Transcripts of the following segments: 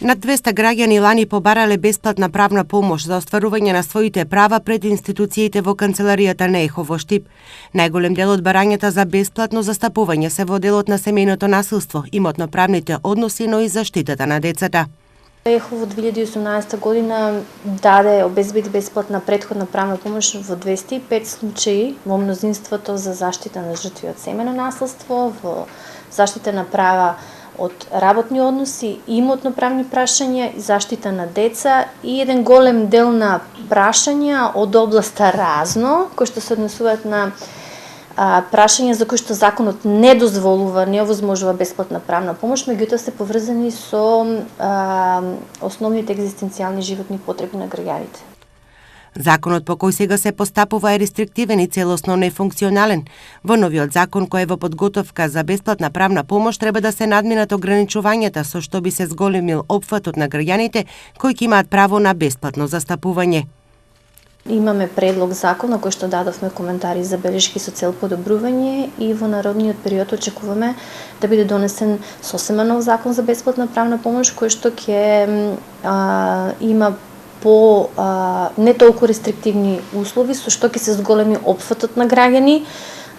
Над 200 граѓани лани побарале бесплатна правна помош за остварување на своите права пред институциите во канцеларијата на ЕХО во Штип. Најголем дел од барањата за бесплатно застапување се во делот на семејното насилство, имотно-правните односи, но и заштитата на децата. ЕХО во 2018 година обезбеди бесплатна претходна правна помош во 205 случаи, во мнозинството за заштита на жртви од семејно насилство, во заштита на права од работни односи, имотно-правни прашања, заштита на деца и еден голем дел на прашања од областа разно, кои што се однесуваат на прашања за кои што законот не дозволува, не овозможува бесплатна правна помош, меѓутоа се поврзани со основните екзистенцијални животни потреби на граѓаните. Законот по кој сега се постапува е рестриктивен и целосно нефункционален. Во новиот закон кој е во подготовка за бесплатна правна помош треба да се надминат ограничувањата со што би се зголемил опфатот на граѓаните кои ќе имаат право на бесплатно застапување. Имаме предлог закон на кој што дадовме коментари и забелешки со цел подобрување и во народниот период очекуваме да биде донесен сосема нов закон за бесплатна правна помош кој што ќе има не толку рестриктивни услови, со што ќе се зголеми опфатот на граѓани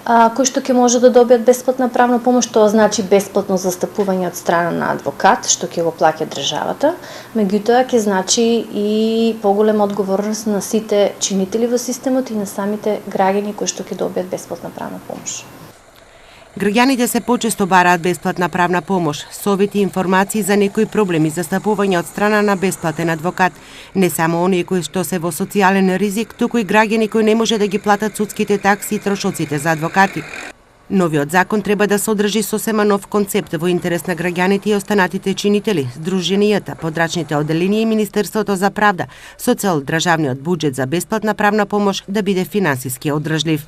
кои што ќе може да добијат бесплатна правна помош. Тоа значи бесплатно застапување од страна на адвокат, што ќе го плаќа државата, меѓутоа ќе значи и поголема одговорност на сите чинители во системот и на самите граѓани кои што ќе добијат бесплатна правна помош. Граѓаните се почесто бараат бесплатна правна помош, совети и информации за некои проблеми застапување од страна на бесплатен адвокат. Не само оние кои што се во социјален ризик, туку и граѓани кои не може да ги платат судските такси и трошоците за адвокати. Новиот закон треба да содржи сосема нов концепт во интерес на граѓаните и останатите чинители, здруженијата, подрачните одделенија и Министерството за правда, со цел државниот буџет за бесплатна правна помош да биде финансиски одржлив.